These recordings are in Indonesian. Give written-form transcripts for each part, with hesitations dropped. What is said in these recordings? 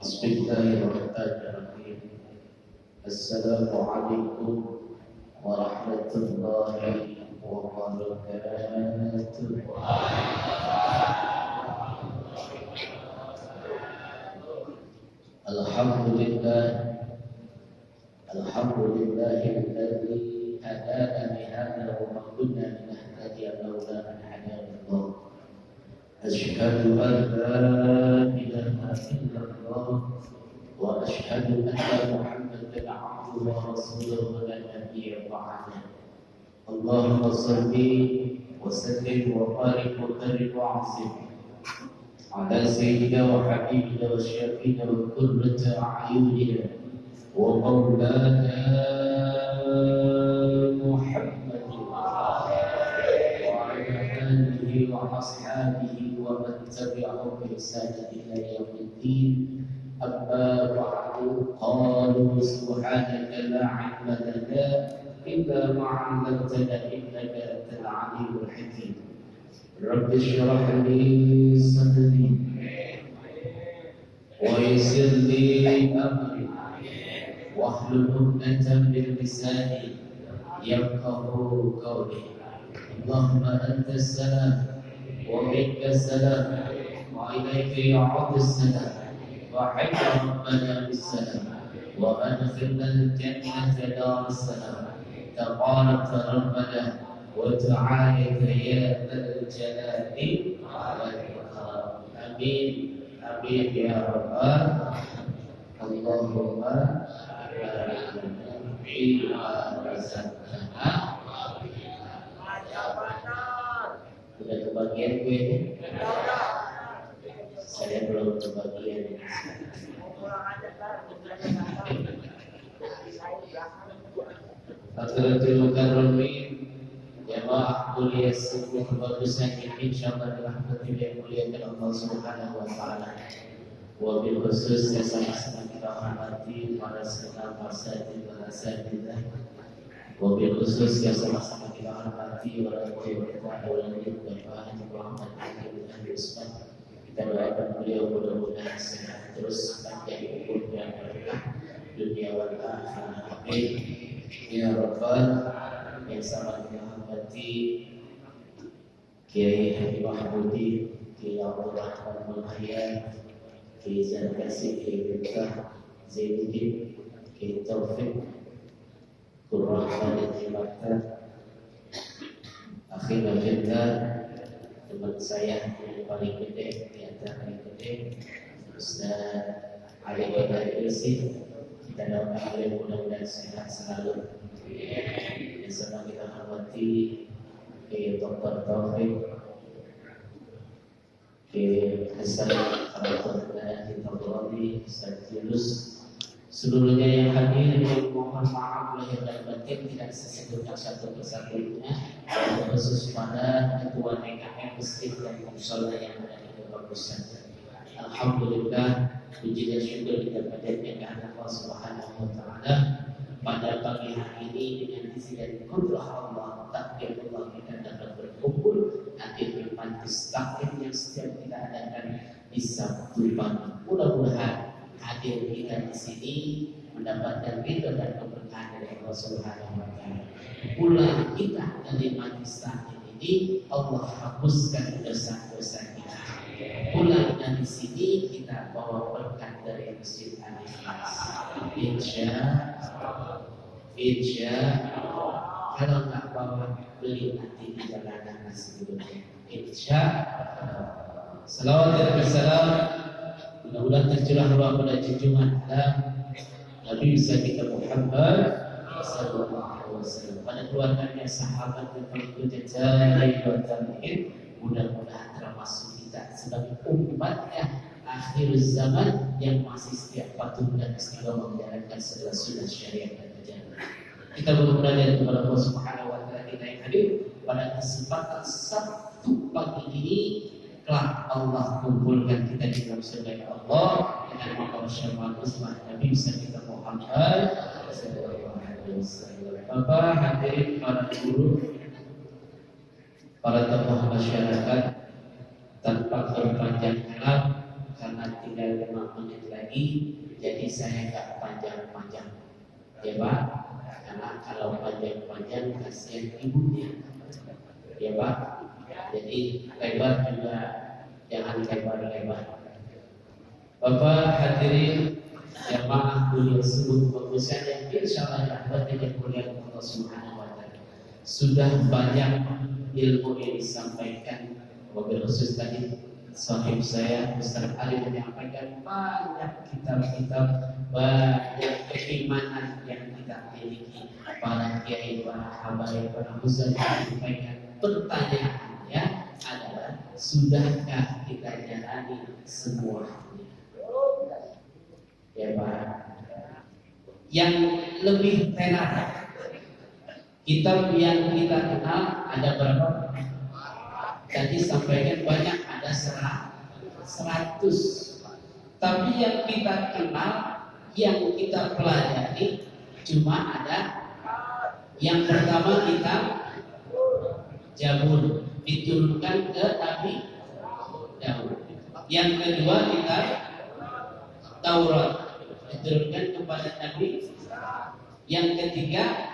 Bismillahirrahmanirrahim. Assalamualaikum warahmatullahi wabarakatuh. Alhamdulillah, alhamdulillahilladzi hadana li hadza wa ma kunna linahtadiya lawla an hadana Allah. Asyhadu an la ilaha illallah wa asyhadu anna Muhammadan abduhu wa rasuluhu la nabiyya ba'dahu. Allahumma shalli wa sallim wa barik wa karim wa 'azim ala sayyidina wa habibina wa syafiina wa qurrati a'yunina wa maulana Muhammad wa ala alihi wa ashabihi wa man tabi'ahum bi ihsan ila yaumiddin. Amma ba'du, qalu subhanaka la 'ilma lana illa ma 'allamtana innaka antal 'alimul hakim. Rabbi shrah li sadri wa yassir li amri wahlul 'uqdatam min lisani yafqahu qawli. Allahumma antas salam wa minkas salam wa ilayka ya'udus salam wa hayya rabbana bis salam wa adkhilna al-jannata daras salam. Tabarak rabbana wa ta'ala ya dzal jalali wal ikram. Amin amin ya rabbal. Allahumma barik lana fi ma razaqtana. Sudah kebagian gue ini? Saya belum kebagian. Hadratul Mukarramin, jamaah kuliah sebuah kebagusan ini insyaallah dirahmati dan dimuliakan Allah Subhanahu wa taala. Wabil khusus yang sama-sama kita hormati para segenap asatidz. Wabil khusus yang sama-sama kita hormati orang tua kita, ulama Bapak Haji Muhammad bin Usman. Kita doakan beliau mudah-mudahan sehat terus, panjang umurnya, berkah dunia wal akhirah. Amin ya rabbal. Yang sama kita hormati Kiai Haji Mahmudi, Kiai Abdul Rahman Mulhaya, Kiai Zarkasi, Kiai Bintah Zainuddin, Kiai Taufik Rahman Al-Jimata, akhirnya kita teman saya yang paling gede di antara yang gede, Ustaz Ali Badar Ilsi. Kita doakan beliau mudah-mudahan sehat selalu. Yang sedang kita hormati Kiai Dr. Taufik, Kiai Hasan Al-Fatihah, Kiai Tabarabi, Ustaz Yunus, seluruhnya yang hadir, mohon maaf lahir dan batin tidak sesebutkan satu persatunya, khusus pada ketua NKM Masjid dan Musola yang ada di Kebagusan. Alhamdulillah, puji dan syukur kita panjatkan kepada Allah Subhanahu wa taala pada pagi hari ini dengan izin dan kudrah Allah, takdir Allah kita dapat berkumpul hadir di majlis taklim yang setiap kita adakan di Sabtu pagi. Mudah-mudahan hadir kita di sini mendapatkan ridho dan keberkahan dari Allah Subhanahu wa taala. Pulang kita dari majlis taklim ini Allah hapuskan dosa-dosa kita. Pulang dari sini kita bawa berkat dari Masjid Al-Ikhlas. Insya Allah. Kalau nggak bawa, beli nanti di jalanan nasi goreng. Insya Allah. Salawat dan salam mudah-mudahan tercurah ruang pada junjungan Nabi besar kita Muhammad sallallahu alaihi wasallam, pada keluarganya, sahabat dan pengikutnya tabi'in. Mudah-mudahan termasuk kita sebagai umatnya akhir zaman yang masih setiap patuh dan istiqomah menjalankan segala sunnah syariat dan ajaran. Kita bermunajat kepada Allah Subhanahu wa taala. Kita yang hadir pada kesempatan Sabtu pagi ini, telah Allah kumpulkan kita di dalam surga Allah dengan maqam syafaat Usman Nabi kita Muhammad sallallahu alaihi wasallam. Bapak hadirin, para guru, para tokoh masyarakat, tanpa berpanjang kalam karena tinggal 5 menit lagi lagi, jadi saya nggak panjang-panjang, ya Pak. Karena kalau panjang-panjang kasihan ibunya, ya Pak. Jadi lebar juga jangan lebar-lebar. Bapak hadirin jamaah kuliah subuh pengusaha yang insyaallah dapat dimuliakan Allah Subhanahu wa taala. Sudah banyak ilmu yang disampaikan, wabil khusus tadi sahib saya Ustaz Ali menyampaikan banyak kitab-kitab, banyak keimanan yang kita miliki. Para kiai, para habaib, para ustaz menyampaikan. Pertanyaannya adalah sudahkah kita jalani semuanya? Ya Pak. Yang lebih tenar, kitab yang kita kenal ada berapa? Tadi sampaikan banyak, ada 100. Tapi yang kita kenal, yang kita pelajari cuma ada yang pertama kita Zabur diturunkan ke Nabi Daud. Yang kedua kita Taurat diturunkan kepada Nabi. Yang ketiga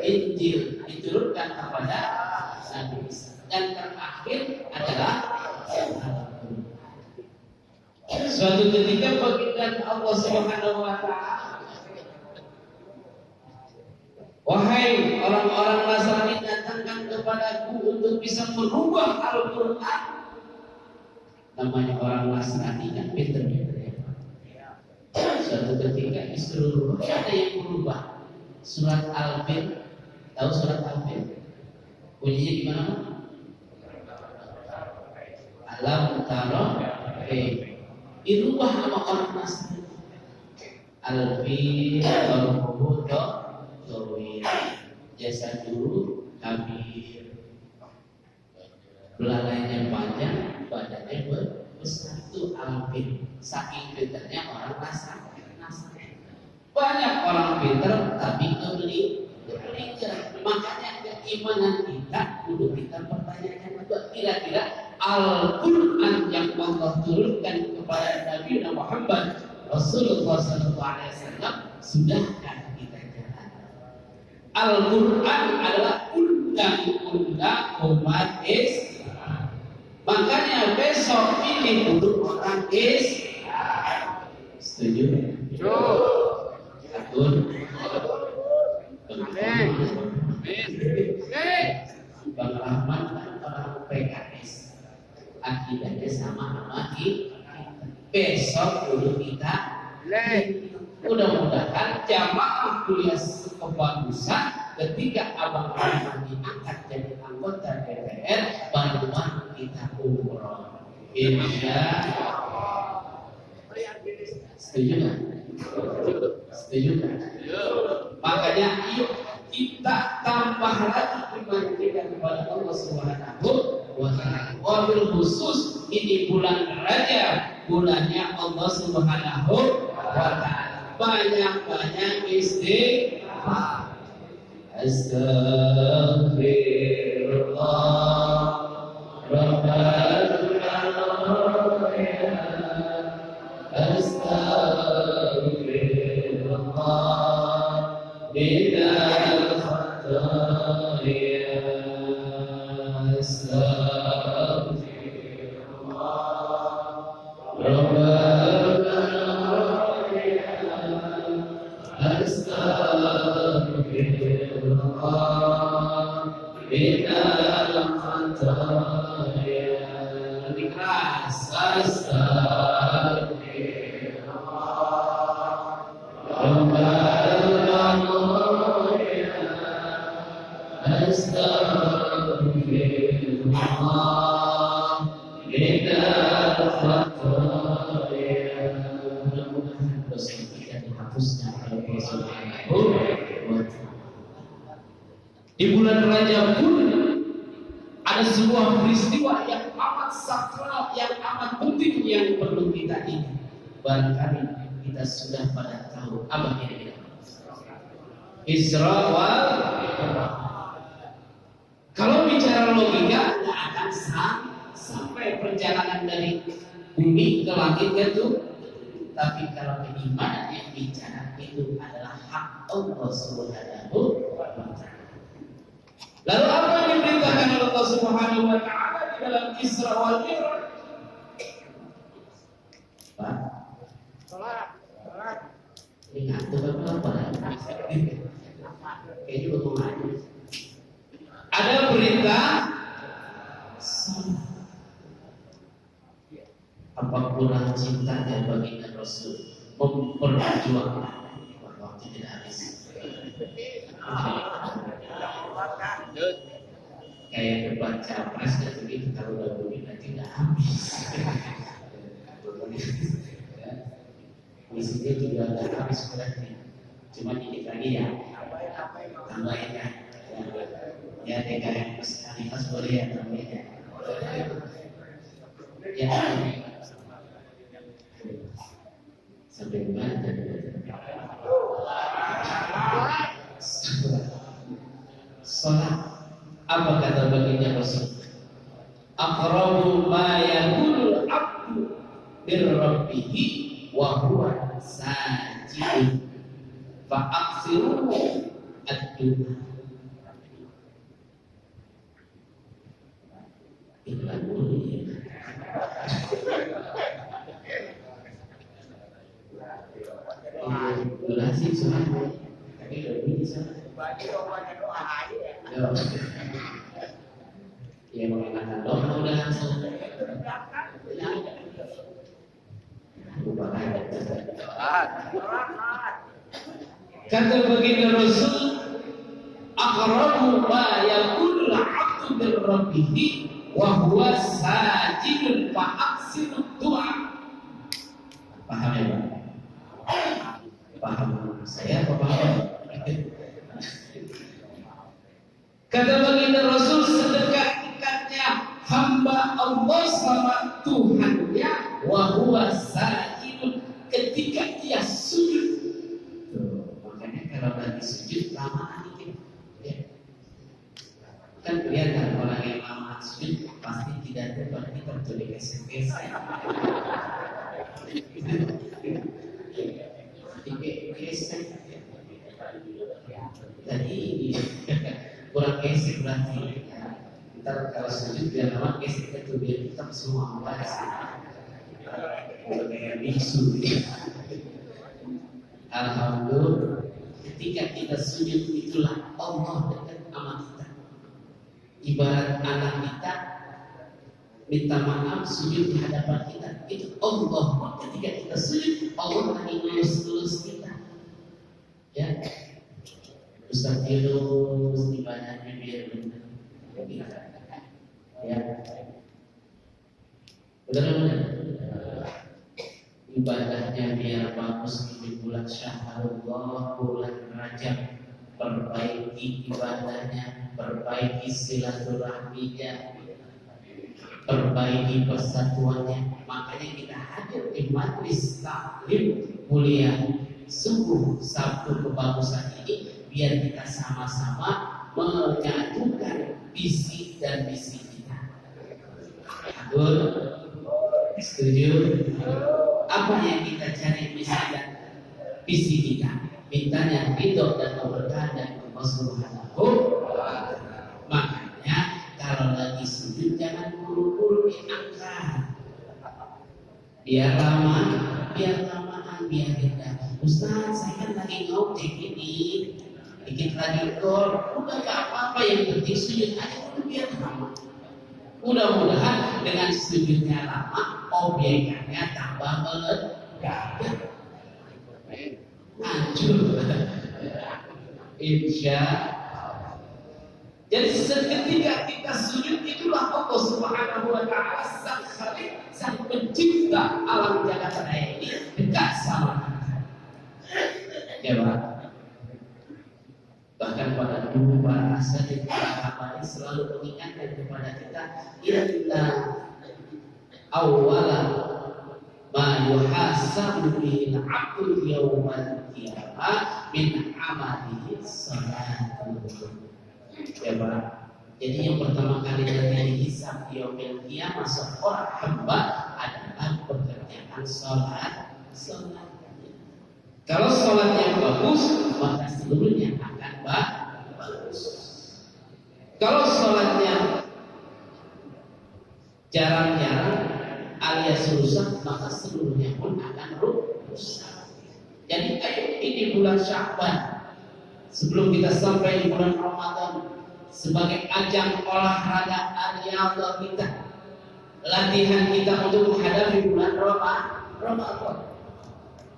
Injil diturunkan kepada Nabi Isa. Dan terakhir adalah suatu ketika baginda Allah Subhanahu wa taala, wahai orang-orang Nasrani, datangkan kepadaku untuk bisa merubah Al-Quran. Namanya orang Nasrani kan pinter-pinter ya. Suatu ketika disuruh ada yang merubah surat Al-Fil. Tahu surat Al-Fil? Bunyinya gimana? Alam taro dirubah sama orang Nasrani. Al-Fil al-Mubudo Tawil jasa dulu kabir, belalainya panjang, badannya besar. Itu Al-Fil. Saking pintarnya orang Nasrani. Banyak orang pintar tapi kebeli. Makanya keimanan kita kudu kita pertanyakan juga, kira-kira Al-Quran yang Allah turunkan kepada Nabi Muhammad Rasulullah SAW sudahkah kita jalani? Al-Quran adalah undang-undang umat Islam. Makanya besok ini kudu orang Islam. Setuju? Atur. Bang Rahman kan orang PKS, akidahnya sama kita. Besok dulu kita mudah-mudahan jamaah kuliah kebagusan ketika Abang Rahman diangkat jadi anggota DPR, baruan kita umroh. Setuju kan? Setuju kan? Makanya yuk kita tambah lagi iman kita kepada Allah Subhanahu wa taala. Wabil khusus ini bulan Rajab, bulannya Allah Subhanahu wa taala. Banyak-banyak istighfar. Astaghfirullah Rabbal alamin. Astaghfirullah minal khataya. Astaghfirullah Rabbal alamin. Astaghfirullah minal khataya. Lebih keras. Astaghfirullah Rabbal alamin. Astaghfirullah minal khataya. Mudah-mudahan dosa kita dihapusnya oleh Allah Subhanahu wa taala. Di bulan Rajab pun ada sebuah peristiwa yang amat sakral, yang amat penting yang perlu kita ingat. Barangkali kita sudah pada tahu apa ini. Isra wal Mi'raj. Kalau bicara logika, tidak akan sampai perjalanan dari bumi ke langit itu tapi kalau keimanan yang bicara itu adalah hak Allah Subhanahu wa Ta'ala. Lalu apa yang diperintahkan Allah Subhanahu wa Ta'ala di dalam Isra wal Mi'raj? Pak, salat. Ingat tuh apa? Kayaknya bagaimana? Ada perintah salat. Apapun cintanya baginda Rasul memperjuangkan waktu tidak habis. Kayak debat capres dan begitu kalau udah begini nanti nggak habis. Misinya juga nggak habis berarti. Cuma dikit lagi ya. Tambahin ya. Ya TKM Hanifah boleh ya tambahin ya. Ya. Sampai mana tadi? Salat. Apa kata baginda Rasul? Aqrabu ma yakunul abdu bir rabbih wa huwa sajid. Fa aqsiru ad-du'a. Iklan dulu ya. Durasi soalnya, tapi lebih bisa. Ya mengatakan doa udah langsung. Kata baginda Rasul, aqrabu ma yakunul 'abdu bir rabbih wa huwa sajidun fa aqsiru du'a. Paham ya, Pak? Paham saya apa paham? Kata baginda Rasul, sedekat-dekatnya hamba Allah sama Tuhannya wa huwa sajidun, ketika dia sujud. Tuh, makanya kalau lagi sujud lama dikit ya. Kan kelihatan orang yang lama sujud pasti tidak seperti tertulis gesek-gesek. Gesek. Jadi kurang gesek berarti. Ntar kalau sujud biar lama gesek itu biar kita semua membahas. Kayak bisu. Alhamdulillah, ketika kita sujud itulah Allah dekat sama kita. Ibarat anak kita minta maaf sujud di hadapan kita, itu Allah. Ketika kita sujud, Allah lagi ngelus-ngelus kita. Ya, Ustaz Yunus ibadahnya biar benar. Ya, benar-benar ibadahnya biar bagus di bulan Syahrullah, bulan Rajab. Perbaiki ibadahnya, perbaiki silaturahminya, perbaiki persatuannya. Makanya kita hadir di majlis taklim mulia subuh Sabtu kebagusan ini, biar kita sama-sama menyatukan visi dan misi kita. Betul? Setuju? Apa yang kita cari misi dan visi kita? Mintanya ridho dan keberkahan dari Allah Subhanahu wa Ta'ala. Makanya kalau lagi sujud jangan buru-buru diangkat. Biar lama, biar lamaan, biar indah. Ustaz, saya kan lagi ngocek ini, dikit lagi gol. Udah gak apa-apa, yang penting sujud aja dulu biar lama. Mudah-mudahan dengan sujudnya lama, obyekannya tambah melekat. Hancur. Insya Allah. Jadi seketika kita sujud, itulah Allah Subhanahu wa Ta'ala sang Khalik, sang pencipta alam jagat raya ini dekat sama kita. Ya Pak. Bahkan pada dulu para asatidz, para hamba selalu mengingatkan kepada kita, inna awwala ma yuhasabu bihil 'abdu yaumal qiyamah min 'amalihi salatuh. Ya Pak. Jadi yang pertama kali nanti dihisab di yaumil qiyamah seorang hamba adalah pekerjaan salat sholat. Kalau sholatnya bagus, maka seluruhnya akan bagus. Kalau sholatnya jarang-jarang alias rusak, maka seluruhnya pun akan rusak. Jadi ayo, ini bulan Sya'ban, sebelum kita sampai di bulan Ramadan, sebagai ajang olahraga riyadhah kita, latihan kita untuk menghadapi bulan Ramadan.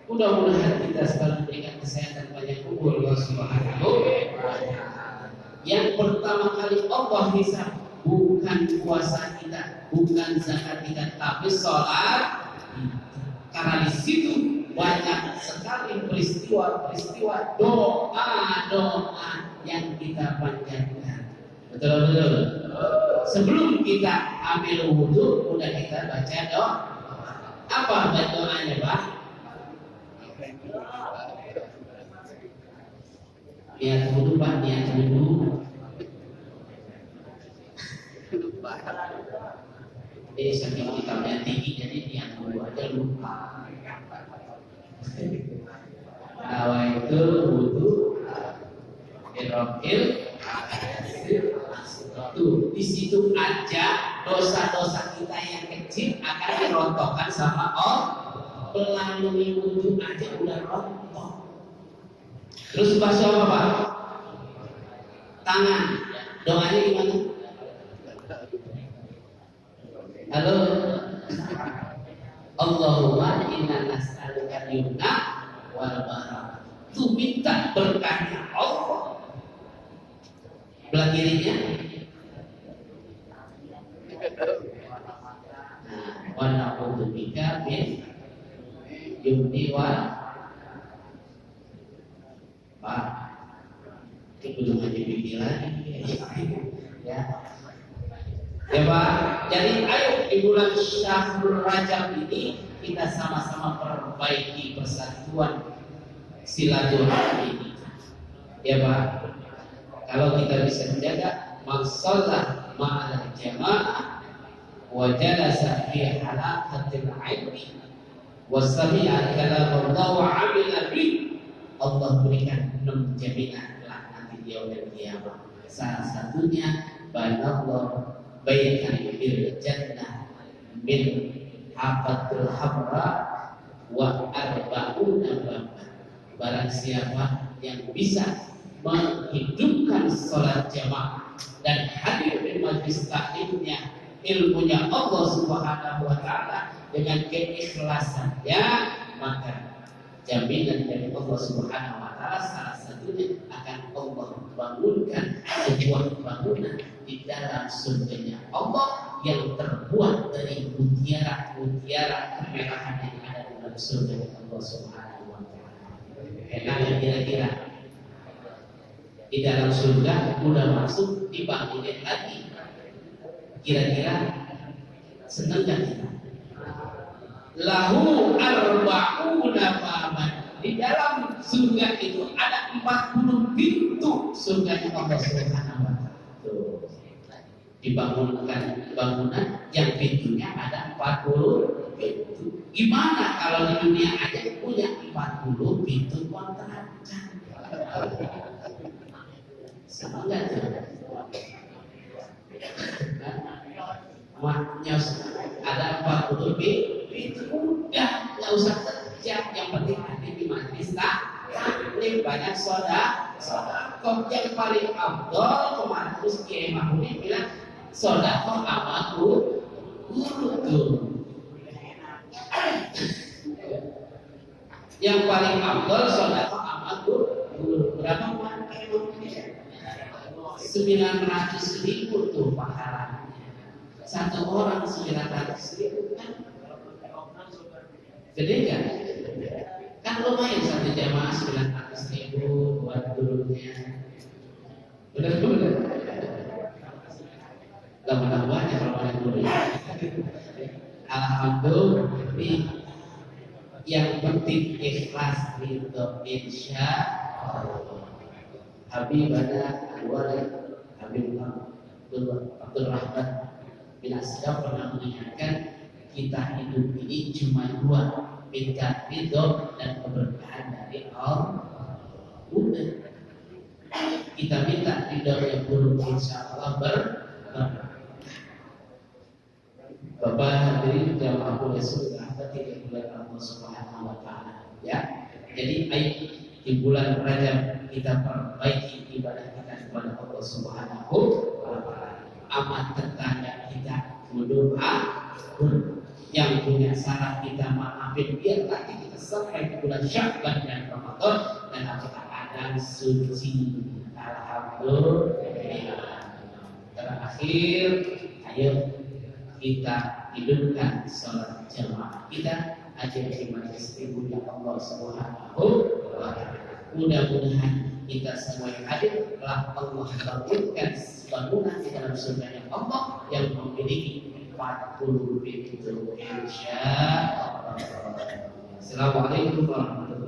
Mudah-mudahan kita selalu diberikan kesehatan banyak umur Allah Subhanahu wa ta'ala. Yang pertama kali Allah hisab bukan puasa kita, bukan zakat kita, tapi sholat. Karena di situ banyak sekali peristiwa-peristiwa doa-doa yang kita panjatkan. Betul. Sebelum kita ambil wudhu, udah kita baca doa. Apa doanya, Pak? Niat wudhu, Pak, niat wudhu. Saking hitamnya tinggi, jadi niat wudhu aja lupa. Nawaitu wudhu Irokil. Tuh, di situ aja dosa-dosa kita yang kecil akan dirontokkan sama Allah. Melalui wudhu aja udah rontok. Terus baca apa, Pak? Tangan. Doanya gimana? Halo. Allahumma inna nas'aluka al-yumna wal barakah. Tuh minta berkahnya Allah. Belah kirinya. Nah, wa na'udzubika min yumni wal. Pak, itu belum aja pikir lagi. Ya. Ya Pak, jadi ayo di bulan Syahrul Rajab ini kita sama-sama perbaiki persatuan silaturahmi. Ya Pak, kalau kita bisa menjaga masalah ma'al jamaah wa jalasa fi halaqatil ilmi wa sami'a kalam Allah wa 'amila bihi, Allah berikan 6 jaminan kelak nanti di yaumil qiyamah. Salah satunya banallahu baitan fil jannah min hafatul hamra wa arba'una baban. Barang siapa yang bisa menghidupkan sholat jamaah dan hadir di majlis taklimnya ilmunya Allah Subhanahu wa ta'ala dengan keikhlasannya, maka jaminan dari Allah Subhanahu wa ta'ala salah satunya akan Allah bangunkan sebuah bangunan di dalam surganya Allah yang terbuat dari mutiara-mutiara kemerahan yang ada di dalam surga Allah Subhanahu wa ta'ala. Enak kira-kira di dalam surga udah masuk dibangunin lagi, kira-kira senang gak kita? Lahu arba'una baban. Di dalam surga itu ada 40 pintu surganya Allah Subhanahu wa ta'ala. Dibangunkan bangunan yang pintunya ada 40 pintu. Gimana kalau di dunia aja punya 40 pintu kontrakan? Sama enggak tuh? Ada 40 pintu, udah nggak usah kerja, yang penting ada di majlis taklim banyak sedekah. Yang paling afdal kemarin terus Kiai Mahmudi bilang sedekah sama guru tuh. Yang paling afdal sedekah sama guru. Berapa kemarin Kiai Mahmudi? 900.000 tuh pahalanya. Satu orang 900.000 kan gede kan? Kan lumayan satu jamaah 900.000 buat gurunya. Benar. Gak banyak kalau banyak gurunya. Alhamdulillah. Yang penting ikhlas itu insya Allah. Habib ada Habib Abdul Rahman bin Asdaq pernah mengingatkan kita hidup ini cuma 2, minta ridho dan keberkahan dari Allah. Udah, kita minta ridho yang buruk, insya Allah berkah. Bapak hadirin jamaah oleh surga ketika bulan Allah Subhanahu wa taala, ya. Jadi ayo di bulan Rajab kita perbaiki ibadah kita kepada Allah Subhanahu wa taala. Amat tetangga kita berdoa, yang punya salah kita maafin, biar lagi kita sampai ke bulan Sya'ban dan Ramadan dan kita akan suci. Alhamdulillah. Terakhir, ayo kita hidupkan sholat jamaah kita aja di majelis ilmu Allah Subhanahu wa taala. Mudah-mudahan kita semua yang hadir telah Allah bangunkan bangunan di dalam surga Allah yang memiliki 40 pintu, insya Allah. Assalamualaikum warahmatullahi wabarakatuh.